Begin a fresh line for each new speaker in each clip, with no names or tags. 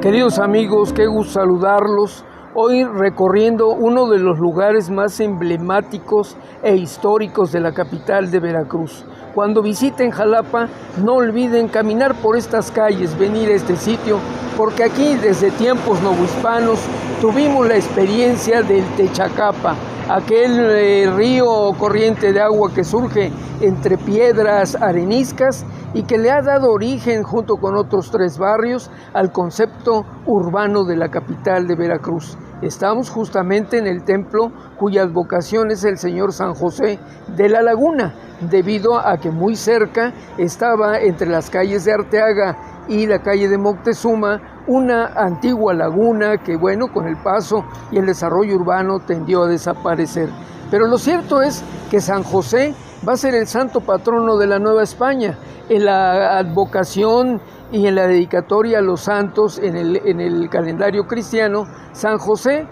Queridos amigos, qué gusto saludarlos. Hoy recorriendo uno de los lugares más emblemáticos e históricos de la capital de Veracruz. Cuando visiten Jalapa, no olviden caminar por estas calles, venir a este sitio, porque aquí desde tiempos novohispanos tuvimos la experiencia del Techacapa, aquel río o corriente de agua que surge entre piedras areniscas y que le ha dado origen, junto con otros 3 barrios, al concepto urbano de la capital de Veracruz. Estamos justamente en el templo cuya advocación es el Señor San José de la Laguna, debido a que muy cerca estaba, entre las calles de Arteaga y la calle de Moctezuma, una antigua laguna que, bueno, con el paso y el desarrollo urbano tendió a desaparecer. Pero lo cierto es que San José va a ser el santo patrono de la Nueva España. En la advocación y en la dedicatoria a los santos en el calendario cristiano, San José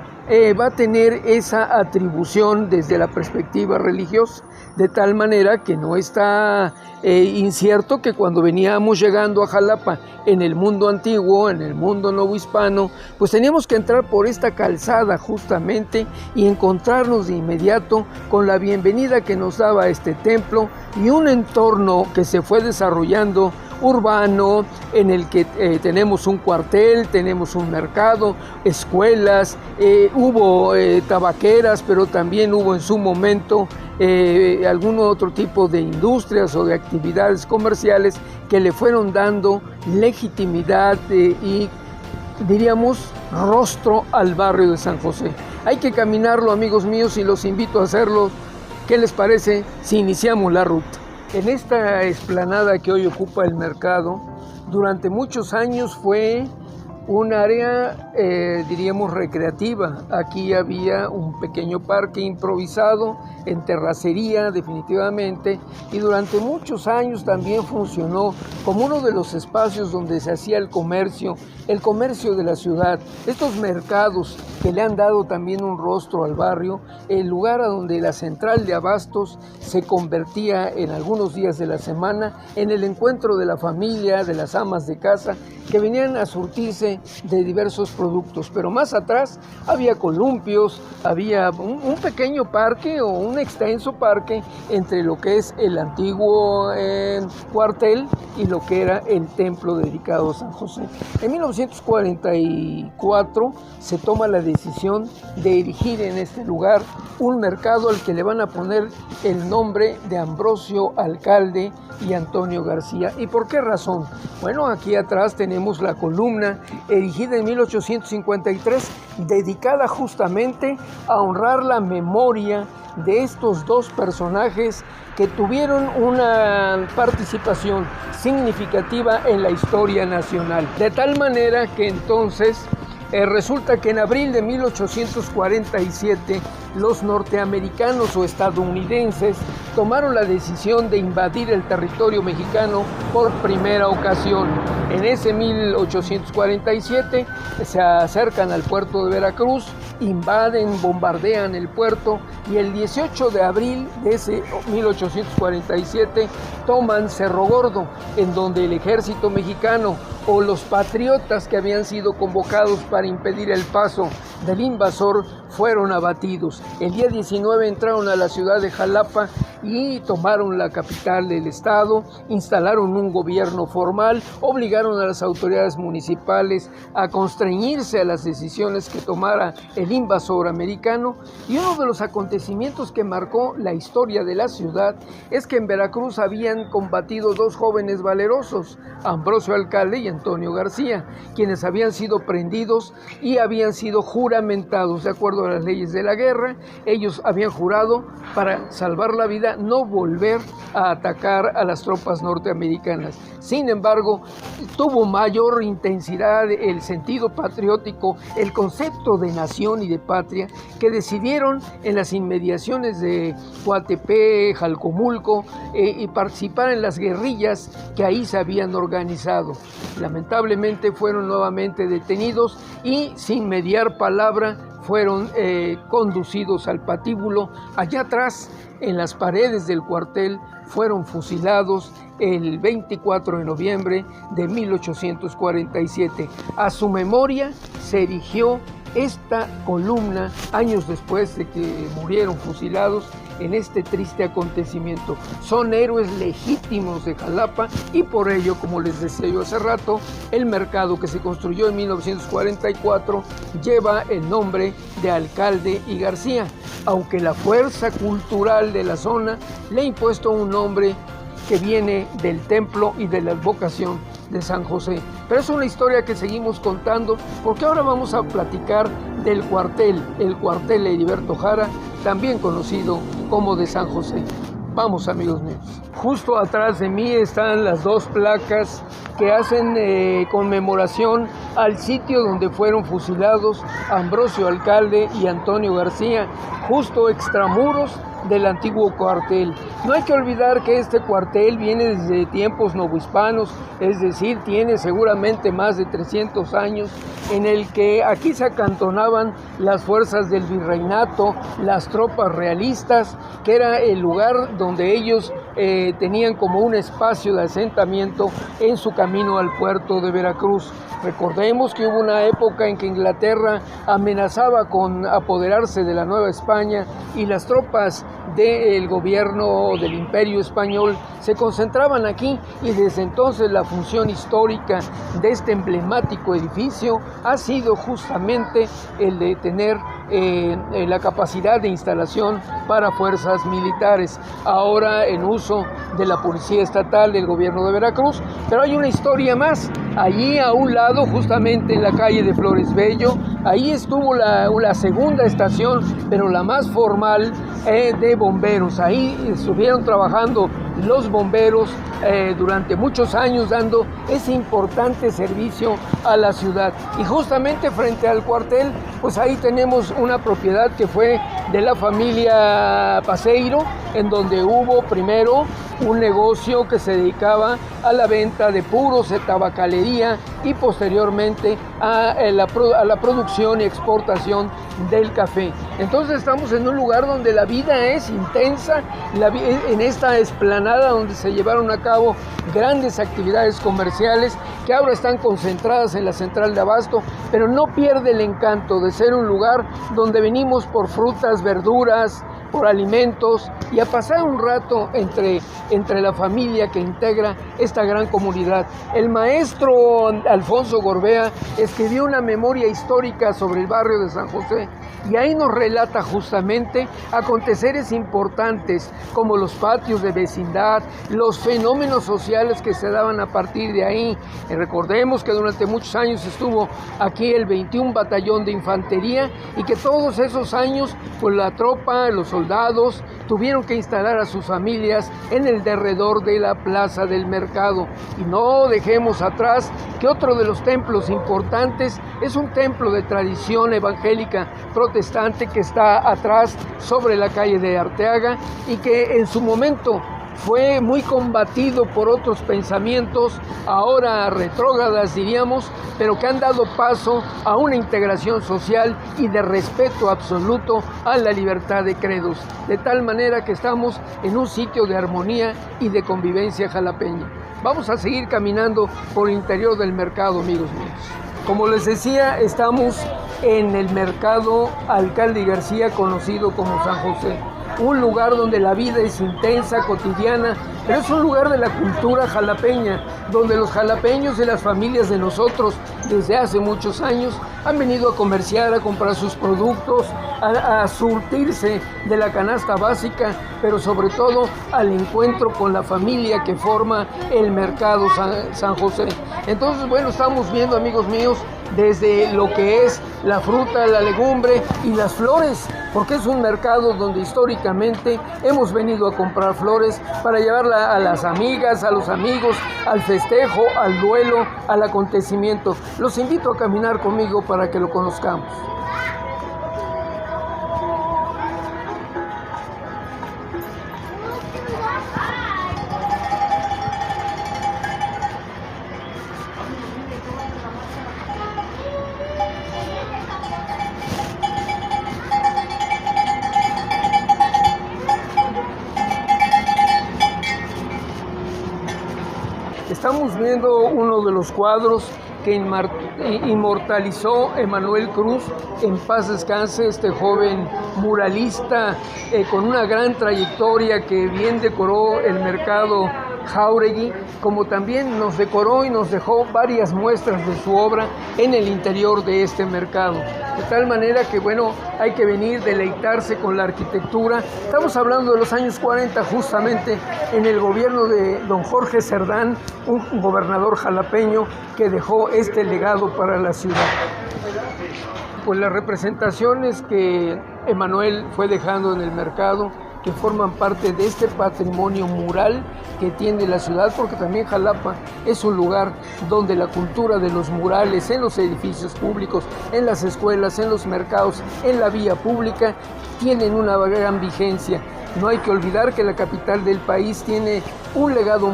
va a tener esa atribución desde la perspectiva religiosa, de tal manera que no está incierto que cuando veníamos llegando a Jalapa en el mundo antiguo, en el mundo novohispano, pues teníamos que entrar por esta calzada justamente y encontrarnos de inmediato con la bienvenida que nos daba este templo y un entorno que se fue desarrollando urbano, en el que tenemos un cuartel, tenemos un mercado, escuelas, hubo tabaqueras, pero también hubo en su momento algún otro tipo de industrias o de actividades comerciales que le fueron dando legitimidad y, diríamos, rostro al barrio de San José. Hay que caminarlo, amigos míos, y los invito a hacerlo. ¿Qué les parece si iniciamos la ruta? En esta explanada que hoy ocupa el mercado, durante muchos años fue un área, diríamos, recreativa. Aquí había un pequeño parque improvisado en terracería, definitivamente, y durante muchos años también funcionó como uno de los espacios donde se hacía el comercio de la ciudad. Estos mercados que le han dado también un rostro al barrio, el lugar a donde la central de abastos se convertía en algunos días de la semana en el encuentro de la familia, de las amas de casa, que venían a surtirse de diversos productos. Pero más atrás había columpios, había un pequeño parque o un extenso parque entre lo que es el antiguo cuartel y lo que era el templo dedicado a San José. En 1944 se toma la decisión de erigir en este lugar un mercado al que le van a poner el nombre de Ambrosio Alcalde y Antonio García. ¿Y por qué razón? Bueno, aquí atrás tenemos la columna erigida en 1853, dedicada justamente a honrar la memoria de estos 2 personajes que tuvieron una participación significativa en la historia nacional. De tal manera que entonces resulta que en abril de 1847 los norteamericanos o estadounidenses tomaron la decisión de invadir el territorio mexicano por primera ocasión. En ese 1847 se acercan al puerto de Veracruz, invaden, bombardean el puerto y el 18 de abril de ese 1847 toman Cerro Gordo, en donde el ejército mexicano o los patriotas que habían sido convocados para impedir el paso del invasor fueron abatidos. El día 19 entraron a la ciudad de Jalapa y tomaron la capital del estado, instalaron un gobierno formal, obligaron a las autoridades municipales a constreñirse a las decisiones que tomara el invasor americano. Y uno de los acontecimientos que marcó la historia de la ciudad es que en Veracruz habían combatido 2 jóvenes valerosos, Ambrosio Alcalde y Antonio García, quienes habían sido prendidos y habían sido juramentados de acuerdo a las leyes de la guerra. Ellos habían jurado, para salvar la vida, no volver a atacar a las tropas norteamericanas. Sin embargo, tuvo mayor intensidad el sentido patriótico, el concepto de nación y de patria, que decidieron en las inmediaciones de Coatepec, Jalcomulco, y participar en las guerrillas que ahí se habían organizado. Lamentablemente fueron nuevamente detenidos y, sin mediar palabra, fueron conducidos al patíbulo. Allá atrás, en las paredes del cuartel, fueron fusilados el 24 de noviembre de 1847. A su memoria se erigió esta columna años después de que murieron fusilados en este triste acontecimiento. Son héroes legítimos de Jalapa y por ello, como les decía yo hace rato, el mercado que se construyó en 1944 lleva el nombre de Alcalde y García, aunque la fuerza cultural de la zona le ha impuesto un nombre que viene del templo y de la advocación de San José. Pero es una historia que seguimos contando porque ahora vamos a platicar del cuartel, el cuartel Heriberto Jara, también conocido como de San José. Vamos, amigos míos. Justo atrás de mí están las dos placas que hacen conmemoración al sitio donde fueron fusilados Ambrosio Alcalde y Antonio García, justo extramuros del antiguo cuartel. No hay que olvidar que este cuartel viene desde tiempos novohispanos, es decir, tiene seguramente más de 300 años, en el que aquí se acantonaban las fuerzas del virreinato, las tropas realistas, que era el lugar donde ellos tenían como un espacio de asentamiento en su camino al puerto de Veracruz. Recordemos que hubo una época en que Inglaterra amenazaba con apoderarse de la Nueva España y las tropas del gobierno del Imperio Español se concentraban aquí, y desde entonces la función histórica de este emblemático edificio ha sido justamente el de tener la capacidad de instalación para fuerzas militares, ahora en uso de la Policía Estatal del gobierno de Veracruz. Pero hay una historia más. Allí a un lado, justamente en la calle de Flores Bello, ahí estuvo la segunda estación, pero la más formal, de bomberos. Ahí estuvieron trabajando los bomberos durante muchos años, dando ese importante servicio a la ciudad. Y justamente frente al cuartel, pues ahí tenemos una propiedad que fue de la familia Paseiro, en donde hubo primero un negocio que se dedicaba a la venta de puros, de tabacalería, y posteriormente a la producción y exportación del café. Entonces estamos en un lugar donde la vida es intensa, en esta explanada donde se llevaron a cabo grandes actividades comerciales que ahora están concentradas en la central de abasto, pero no pierde el encanto de ser un lugar donde venimos por frutas, verduras, por alimentos y a pasar un rato entre la familia que integra esta gran comunidad. El maestro Alfonso Gorbea escribió una memoria histórica sobre el barrio de San José y ahí nos relata justamente aconteceres importantes como los patios de vecindad, los fenómenos sociales que se daban a partir de ahí. Y recordemos que durante muchos años estuvo aquí el 21 Batallón de Infantería y que todos esos años pues la tropa, los soldados tuvieron que instalar a sus familias en el derredor de la plaza del mercado. Y no dejemos atrás que otro de los templos importantes es un templo de tradición evangélica protestante que está atrás sobre la calle de Arteaga y que en su momento fue muy combatido por otros pensamientos, ahora retrógradas diríamos, pero que han dado paso a una integración social y de respeto absoluto a la libertad de credos, de tal manera que estamos en un sitio de armonía y de convivencia jalapeña. Vamos a seguir caminando por el interior del mercado, amigos míos. Como les decía, estamos en el mercado Alcalde y García, conocido como San José. Un lugar donde la vida es intensa, cotidiana, pero es un lugar de la cultura jalapeña, donde los jalapeños y las familias de nosotros desde hace muchos años han venido a comerciar, a comprar sus productos, a surtirse de la canasta básica, pero sobre todo al encuentro con la familia que forma el mercado San José. Entonces, bueno, estamos viendo, amigos míos, desde lo que es la fruta, la legumbre y las flores, porque es un mercado donde históricamente hemos venido a comprar flores para llevarla a las amigas, a los amigos, al festejo, al duelo, al acontecimiento. Los invito a caminar conmigo para que lo conozcamos. Estamos viendo uno de los cuadros que inmortalizó Emanuel Cruz, en paz descanse, este joven muralista con una gran trayectoria que bien decoró el mercado Jáuregui, como también nos decoró y nos dejó varias muestras de su obra en el interior de este mercado. De tal manera que, bueno, hay que venir, deleitarse con la arquitectura. Estamos hablando de los años 40, justamente en el gobierno de don Jorge Cerdán, un gobernador jalapeño que dejó este legado para la ciudad. Pues las representaciones que Emanuel fue dejando en el mercado, que forman parte de este patrimonio mural que tiene la ciudad, porque también Jalapa es un lugar donde la cultura de los murales en los edificios públicos, en las escuelas, en los mercados, en la vía pública, tienen una gran vigencia. No hay que olvidar que la capital del país tiene un legado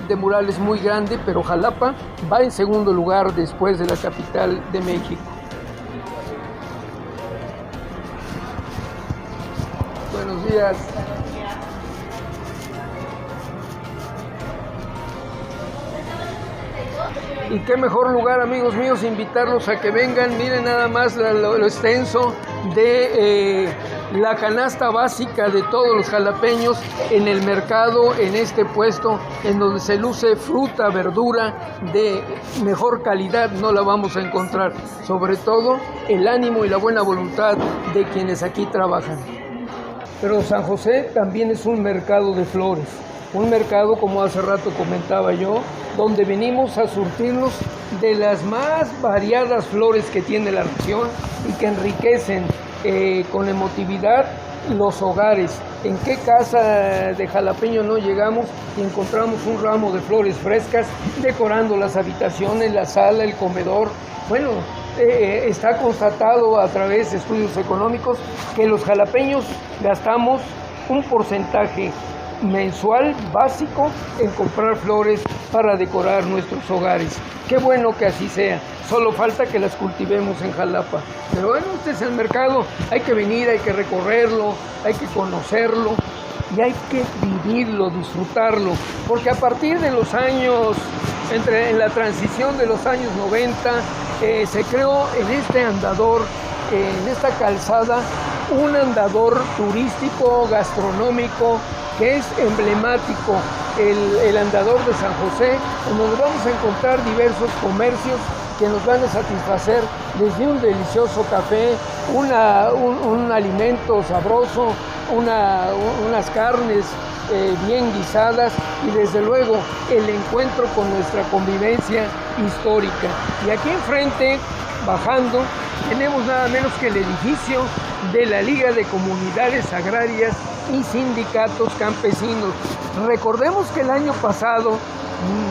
de murales muy grande, pero Jalapa va en segundo lugar después de la capital de México. Buenos días. Y qué mejor lugar, amigos míos, invitarlos a que vengan. Miren nada más lo extenso de la canasta básica de todos los jalapeños en el mercado, en este puesto, en donde se luce fruta, verdura de mejor calidad, no la vamos a encontrar. Sobre todo, el ánimo y la buena voluntad de quienes aquí trabajan. Pero San José también es un mercado de flores, un mercado, como hace rato comentaba yo, donde venimos a surtirnos de las más variadas flores que tiene la región y que enriquecen con emotividad los hogares. ¿En qué casa de jalapeño no llegamos y encontramos un ramo de flores frescas decorando las habitaciones, la sala, el comedor? Bueno, está constatado a través de estudios económicos que los jalapeños gastamos un porcentaje mensual básico en comprar flores para decorar nuestros hogares. Qué bueno que así sea, solo falta que las cultivemos en Jalapa. Pero bueno, este es el mercado, hay que venir, hay que recorrerlo, hay que conocerlo y hay que vivirlo, disfrutarlo, porque a partir de los años, en la transición de los años 90, se creó en este andador, en esta calzada, un andador turístico, gastronómico, que es emblemático, el andador de San José, en donde vamos a encontrar diversos comercios que nos van a satisfacer desde un delicioso café, un alimento sabroso, unas carnes bien guisadas y desde luego el encuentro con nuestra convivencia histórica. Y aquí enfrente, bajando, tenemos nada menos que el edificio de la Liga de Comunidades Agrarias y Sindicatos Campesinos. Recordemos que el año pasado,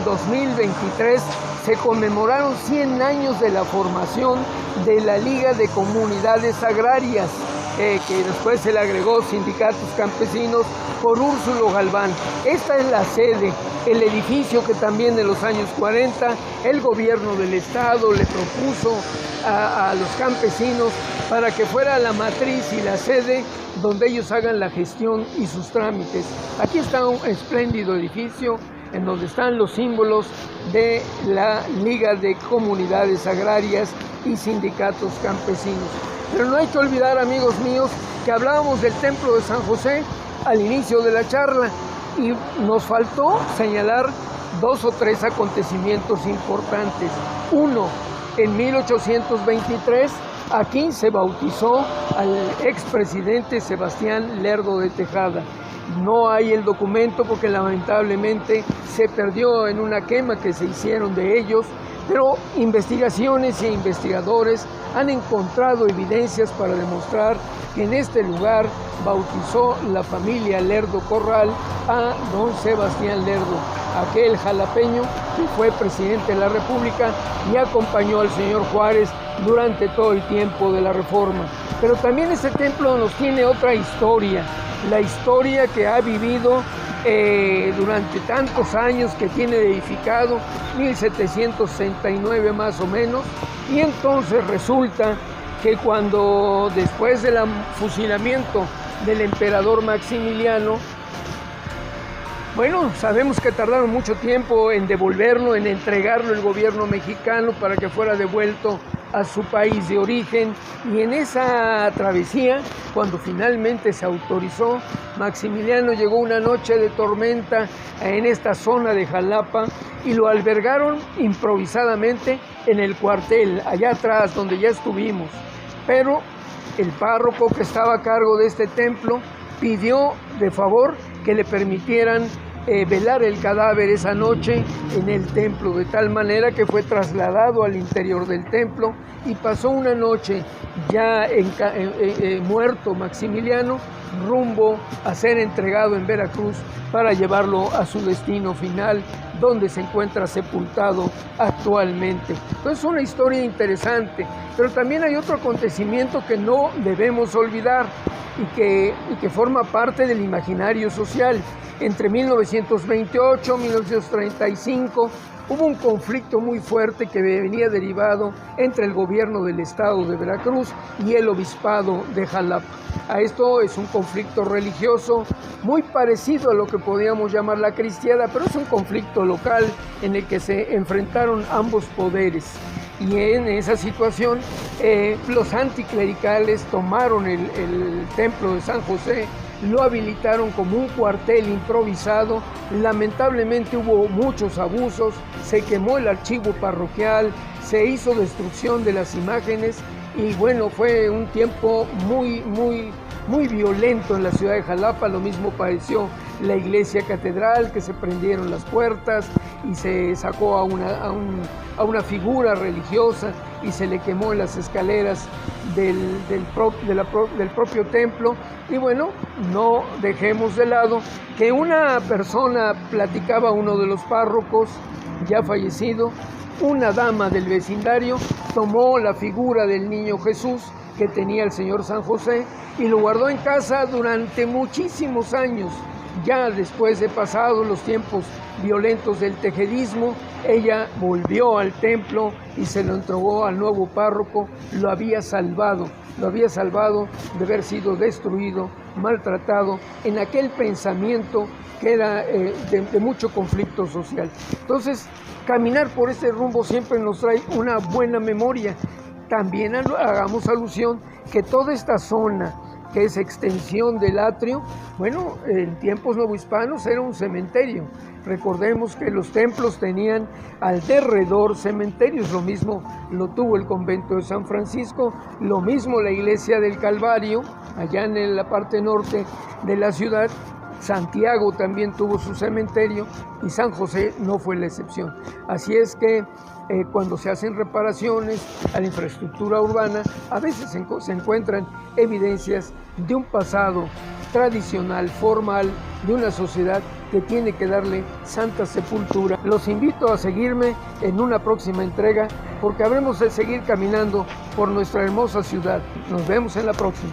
2023, se conmemoraron 100 años de la formación de la Liga de Comunidades Agrarias, que después se le agregó Sindicatos Campesinos por Úrsulo Galván. Esta es la sede, el edificio que también en los años 40 el gobierno del estado le propuso a los campesinos para que fuera la matriz y la sede donde ellos hagan la gestión y sus trámites. Aquí está un espléndido edificio en donde están los símbolos de la Liga de Comunidades Agrarias y Sindicatos Campesinos. Pero no hay que olvidar, amigos míos, que hablábamos del Templo de San José al inicio de la charla y nos faltó señalar 2 o 3 acontecimientos importantes. Uno, en 1823, aquí se bautizó al expresidente Sebastián Lerdo de Tejada. No hay el documento porque lamentablemente se perdió en una quema que se hicieron de ellos, pero investigaciones e investigadores han encontrado evidencias para demostrar que en este lugar bautizó la familia Lerdo Corral a don Sebastián Lerdo, aquel jalapeño que fue presidente de la República y acompañó al señor Juárez durante todo el tiempo de la Reforma. Pero también este templo nos tiene otra historia, la historia que ha vivido durante tantos años que tiene edificado, 1769 más o menos, y entonces resulta que cuando después del fusilamiento del emperador Maximiliano, Bueno, sabemos que tardaron mucho tiempo en devolverlo, en entregarlo el gobierno mexicano para que fuera devuelto a su país de origen, y en esa travesía, cuando finalmente se autorizó, Maximiliano llegó una noche de tormenta en esta zona de Jalapa y lo albergaron improvisadamente en el cuartel, allá atrás donde ya estuvimos. Pero el párroco que estaba a cargo de este templo pidió de favor que le permitieran velar el cadáver esa noche en el templo, de tal manera que fue trasladado al interior del templo y pasó una noche ya muerto Maximiliano, rumbo a ser entregado en Veracruz para llevarlo a su destino final, donde se encuentra sepultado actualmente. Entonces es una historia interesante, pero también hay otro acontecimiento que no debemos olvidar y que forma parte del imaginario social. Entre 1928 y 1935 hubo un conflicto muy fuerte que venía derivado entre el gobierno del estado de Veracruz y el obispado de Jalapa. Esto es un conflicto religioso muy parecido a lo que podríamos llamar la cristiada, pero es un conflicto local en el que se enfrentaron ambos poderes. Y en esa situación los anticlericales tomaron el templo de San José, lo habilitaron como un cuartel improvisado. Lamentablemente hubo muchos abusos, se quemó el archivo parroquial, se hizo destrucción de las imágenes y bueno, fue un tiempo muy violento en la ciudad de Jalapa. Lo mismo padeció la iglesia catedral, que se prendieron las puertas y se sacó a una figura religiosa y se le quemó en las escaleras del propio templo. Y bueno, no dejemos de lado que una persona, platicaba uno de los párrocos ya fallecido, una dama del vecindario tomó la figura del niño Jesús que tenía el señor San José y lo guardó en casa durante muchísimos años. Ya después de pasados los tiempos violentos del tejedismo, ella volvió al templo y se lo entregó al nuevo párroco. Lo había salvado de haber sido destruido, maltratado en aquel pensamiento que era de mucho conflicto social. Entonces, caminar por ese rumbo siempre nos trae una buena memoria. También hagamos alusión que toda esta zona, que es extensión del atrio, bueno, en tiempos novohispanos era un cementerio. Recordemos que los templos tenían al derredor cementerios, lo mismo lo tuvo el convento de San Francisco, lo mismo la iglesia del Calvario, allá en la parte norte de la ciudad. Santiago también tuvo su cementerio y San José no fue la excepción. Así es que cuando se hacen reparaciones a la infraestructura urbana, a veces se encuentran evidencias de un pasado tradicional, formal, de una sociedad que tiene que darle santa sepultura. Los invito a seguirme en una próxima entrega, porque habremos de seguir caminando por nuestra hermosa ciudad. Nos vemos en la próxima.